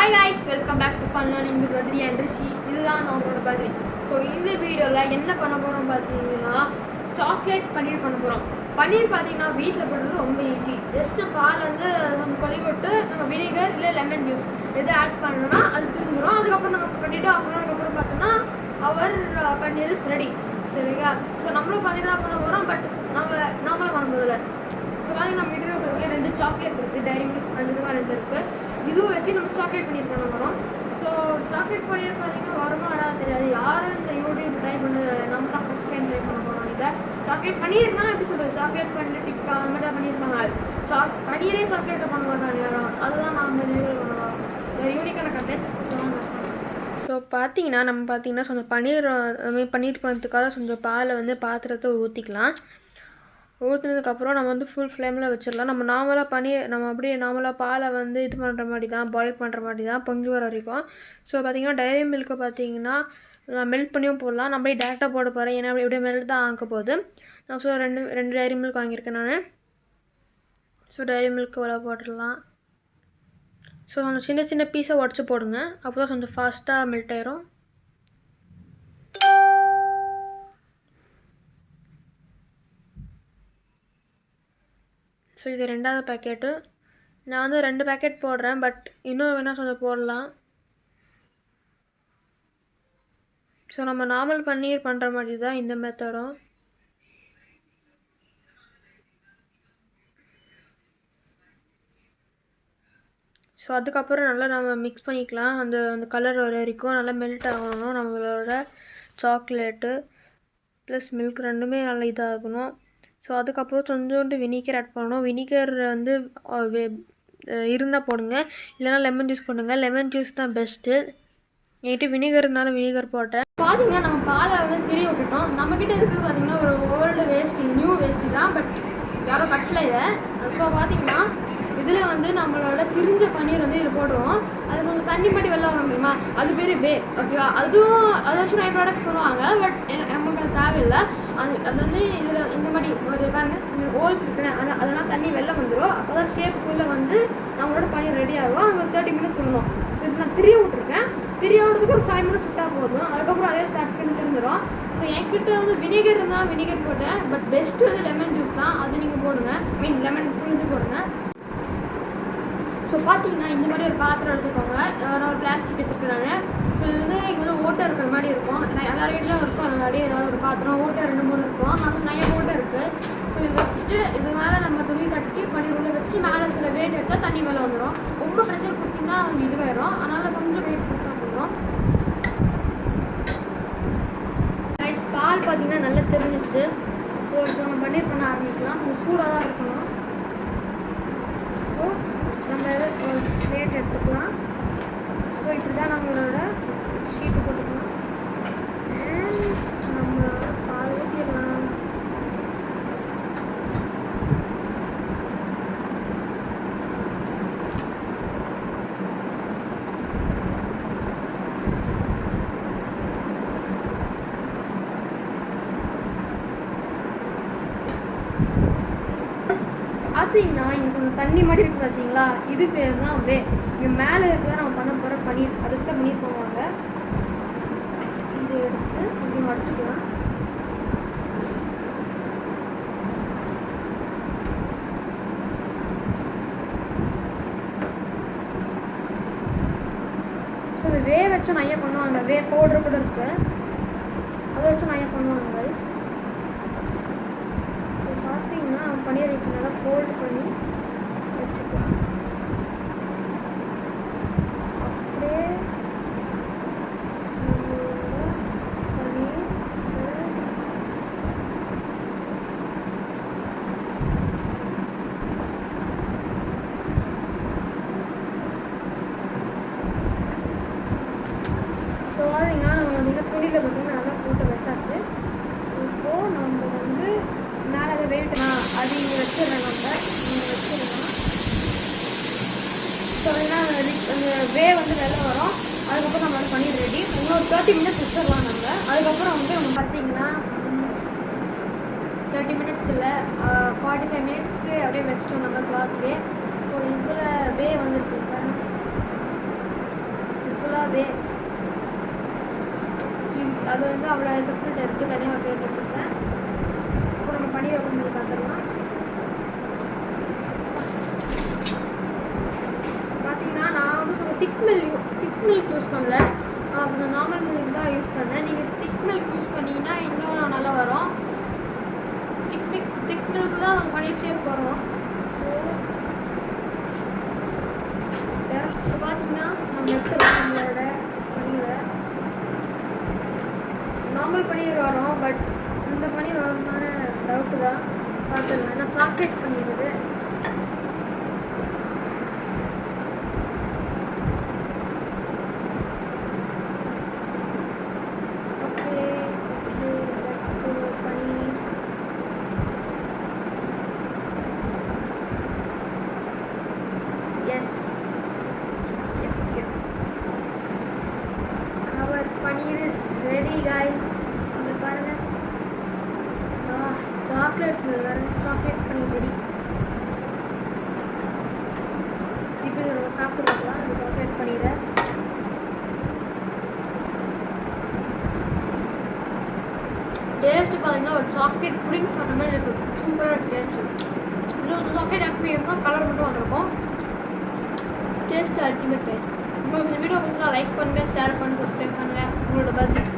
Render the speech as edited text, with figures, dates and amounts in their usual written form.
Hi guys, welcome back to Fun Learning with Badri and Rishi. இதுதான் நம்மளோட பதிரி. So இந்த வீடியோவில் என்ன பண்ண போகிறோம் பார்த்தீங்கன்னா சாக்லேட் பன்னீர் பண்ண போகிறோம். பன்னீர் பார்த்தீங்கன்னா வீட்டில் பண்ணுறது ரொம்ப ஈஸி. ஜஸ்ட்டு பால் வந்து நம்ம கொதிக்கொட்டு நம்ம வினிகர் இல்லை லெமன் ஜூஸ் எது ஆட் பண்ணோன்னா அது திரும்பிடும். அதுக்கப்புறம் நம்ம பண்ணிவிட்டு ½ hour அப்புறம் பார்த்தோன்னா அவர் பன்னீர் இஸ் ரெடி. சரிங்களா? ஸோ நம்மளும் பன்னீர் தான் பண்ண போகிறோம், பட் நம்மளும் பண்ண போதில்லை. ஸோ பார்த்தீங்கன்னா நம்ம வீட்டில் இருக்கிறது 2 சாக்லேட் இருக்குது, டைரி மில்க் 5 ரூபா 2 இருக்குது. இதுவும் வச்சு நம்ம சாக்லேட் பன்னீர் பண்ண போகிறோம். ஸோ சாக்லேட் பன்னீர் பார்த்தீங்கன்னா வருமா வராது தெரியாது. யாரும் இந்த யூடியூப் ட்ரை பண்ணது நம்ம தான் ஃபஸ்ட் டைம் ட்ரை பண்ண போகிறோம். இதை சாக்லேட் பன்னீர்னா எப்படி சொல்கிறது, சாக்லேட் பன்னீர் டிக்கா அந்த மாதிரி தான் பண்ணியிருப்பாங்க. பன்னீரே சாக்லேட்டை பண்ண மாட்டாங்க யாரும். அதுதான் நாம் இந்த வீடியோ பண்ண வரோம். ஒரு யூனிக்கான கண்டென்ட். ஸோ பார்த்தீங்கன்னா கொஞ்சம் பன்னீர் பன்னீர் பண்ணுறதுக்காக கொஞ்சம் பாலை வந்து பாத்திரத்தை ஊற்றிக்கலாம். ஊற்றினதுக்கப்புறம் நம்ம வந்து ஃபுல் ஃப்ளேமில் வச்சிடலாம். நம்ம அப்படியே நார்மலாக பாலை வந்து இது பண்ணுற மாதிரி தான், பாயில் பண்ணுற மாதிரி தான் பொங்கி வர வரைக்கும். ஸோ பார்த்திங்கன்னா டைரி மில்க்கை பார்த்தீங்கன்னா நான் மெல்ட் பண்ணியும் போடலாம். நான் அப்படியே டேரெக்டாக போட போகிறேன், ஏன்னா அப்படியே மெல்ட் தான் ஆக போகுது. ஸோ ரெண்டு டைரி மில்க் வாங்கியிருக்கேன் நான். ஸோ டைரி மில்க் உள்ள போட்டுடலாம். ஸோ கொஞ்சம் சின்ன சின்ன பீஸை உடச்சி போடுங்க, அப்போ தான் கொஞ்சம் ஃபாஸ்ட்டாக மெல்ட் ஆயிரும். ஸோ இது 2வது பேக்கெட்டு. நான் வந்து 2 பேக்கெட் போடுறேன், பட் இன்னும் வேணால் கொஞ்சம் போடலாம். ஸோ நம்ம நார்மல் பன்னீர் பண்ணுற மாதிரி தான் இந்த மெத்தடும். ஸோ அதுக்கப்புறம் நல்லா நம்ம மிக்ஸ் பண்ணிக்கலாம். அந்த கலர் வர வரைக்கும் நல்லா மெல்ட் ஆகணும். நம்மளோட சாக்லேட்டு ப்ளஸ் மில்க் ரெண்டுமே நல்லா இதாகணும். ஸோ அதுக்கப்புறம் கொஞ்சோண்டு வினிகர் ஆட் பண்ணணும். வினிகர் வந்து இருந்தால் போடுங்க, இல்லைனா லெமன் ஜூஸ் போடுங்க. லெமன் ஜூஸ் தான் பெஸ்ட்டு. என்கிட்ட வினிகர்னால வினிகர் போட்டேன். பார்த்தீங்கன்னா நம்ம பாலை வந்து திரி விட்டுட்டோம். நம்மக்கிட்ட இருக்கிறது பார்த்திங்கன்னா ஒரு ஓல்டு வேஸ்டி, நியூ வேஸ்டி தான், பட் யாரும் கட்டல இதை. ஸோ பார்த்திங்கன்னா இதில் வந்து நம்மளோட திரிஞ்ச பன்னீர் வந்து இதில் போடுவோம். அது கொஞ்சம் தண்ணி மட்டும் வெளில வரும் தெரியுமா, அது பேர் வே. ஓகேவா? அதை வச்சு நிறைய ப்ராடக்ட்ஸ் சொல்லுவாங்க, பட் நமக்கு அது தேவையில்லை. அது வந்து இதில் இந்த மாதிரி ஒரு பாருங்கள் ஹோல்ஸ் இருக்குன்னு அதெல்லாம் தண்ணி வெளில வந்துடும். அப்போ தான் ஷேப்புக்குள்ளே வந்து நம்மளோட பன்னீர் ரெடி ஆகும். அது 30 minutes சொல்லணும். ஸோ இப்போ நான் திரிய விட்ருக்கேன். திரிய விடுறதுக்கு ஒரு 5 minutes விட்டால் போதும். அதுக்கப்புறம் அதே டக்குன்னு தெரிஞ்சிடும். ஸோ என்கிட்ட வந்து வினிகர் இருந்தால் வினிகர் போட்டேன், பட் பெஸ்ட்டு வந்து லெமன் ஜூஸ் தான். அது நீங்கள் போடுங்க, லெமன் புழிஞ்சு போடுங்க. ஸோ பார்த்தீங்கன்னா இந்த மாதிரி ஒரு பாத்திரம் எடுத்துக்கோங்க. நான் ஒரு பிளாஸ்டிக் வச்சுருக்கிறேன். ஸோ இது வந்து இங்கே வந்து ஓட்டை இருக்கிற மாதிரி இருக்கும். எல்லா வீட்லையும் இருக்கும் அந்த மாதிரி ஏதாவது ஒரு பாத்திரம். ஓட்டை 2-3 இருக்கும். நமக்கு நிறைய ஓட்டை இருக்குது. ஸோ இது வச்சுட்டு இது மேலே நம்ம துணி கட்டி பன்னீர் உள்ள வச்சு மேலே சில வெயிட் வச்சா தண்ணி மேலே வந்துடும். ரொம்ப ப்ரெஷர் கொடுத்தீங்கன்னா கொஞ்சம் இதுவாயிடும். அதனால் கொஞ்சம் வெயிட் கொடுத்தா போதும். பால் பார்த்தீங்கன்னா நல்லா தெரிஞ்சிச்சு. ஸோ இப்போ நம்ம பன்னீர் பண்ண ஆரம்பிக்கலாம். கொஞ்சம் சூடாக தான் இருக்கணும். ஸோ நம்ம ஒரு பிளேட் எடுத்துக்கலாம். ஸோ இப்படி தான் நம்மளோட ஷீட்டு போட்டுக்கலாம். நம்மளோட பால் ஊற்றிடலாம். பார்த்தீங்கன்னா இங்கே கொஞ்சம் தண்ணி மாதிரி இருக்குது பார்த்தீங்களா, இது பேர் தான் வே. இங்கே மேலே இருக்கிறத நம்ம பண்ண போகிற பன்னீர், அதை வச்சு தான் பன்னீர் பண்ணுவாங்க. இது எடுத்து கொஞ்சம் உடச்சிக்கலாம். ஸோ இது வே வச்சும் நிறைய பண்ணுவாங்க. வே பவுடர் கூட இருக்குது, அதை வச்சும் நிறைய பண்ணுவாங்க கைஸ். பார்த்தீங்கன்னா பன்னீர் இப்போ நல்லா ஃபோல்ட் பண்ணி வச்சுக்கலாம். அப்படியே பன்னீர் ஸோ பார்த்தீங்கன்னா நம்ம வந்து துணியில் பார்த்தீங்கன்னா நல்லா போட்டு வச்சாச்சு. இப்போது நம்ம வந்து மேலே அதை வெயிட்டுனா அது இங்கே வச்சிடலாம். இங்கே வச்சிடலாம். ஸோ ஏன்னா அந்த வே வந்து வெளில வரும். அதுக்கப்புறம் நம்மளோட பன்னீர் ரெடி. இன்னொரு 30 minutes வச்சிடலாம் நம்ம. அதுக்கப்புறம் வந்து அவங்க பார்த்தீங்கன்னா 30 minutes இல்லை 45 minutesக்கு அப்படியே வச்சிட்டோம் நம்ம கிளாத்லேயே. ஸோ இதில் வே வந்துருக்கு. இதுவே அது வந்து அவ்வளோ செப்பரேட் இருக்குது, தனியாக ஒரு பிளேட் வச்சுருக்கேன். இப்போ நம்ம பன்னீர் ஓப்பன் பண்ணி பார்த்துடலாம். பார்த்தீங்கன்னா நான் வந்து சொல்ல திக் மில்க் யூஸ் பண்ணல, நான் நார்மல் மில்க் தான் யூஸ் பண்ணேன். நீங்கள் திக் மில்க் யூஸ் பண்ணிங்கன்னா இன்னும் நல்லா வரும். திக் மில்க் தான் நம்ம பன்னீர் ஷேப் வரும். ஸோ பார்த்தீங்கன்னா நம்ம எடுத்துக்கலாம் நம்மளோட பன்னீரை. நார்மல் பன்னீர் வரும், பட் இந்த பன்னீர் வருமான டவுட்டு தான். பார்த்துக்கலாம். ஏன்னா chocolate paneer. Paneer is ready, guys. இங்க பாருங்க, சாக்லேட் ஸ்மெல் வர. Chocolate paneer ready. இப்போ நம்ம சாப்பிடுறோம் இந்த சாக்லேட் பன்னீரை. டேஸ்ட் பார்த்தீங்கன்னா ஒரு சாக்லேட் புடிங் சாப்பிட்ட மாதிரி இருக்குது. சூப்பராக டேஸ்ட். இன்னொரு சாக்லேட் ஆட் பண்ணியிருந்தோம், கலர் மட்டும் வந்திருக்கும். Taste ultimate taste. உங்களுக்கு இந்த வீடியோ பிடிச்சா லைக் பண்ணுங்கள், ஷேர் பண்ணுங்கள், சப்ஸ்கிரைப் பண்ணுங்கள். உங்களோட பதில்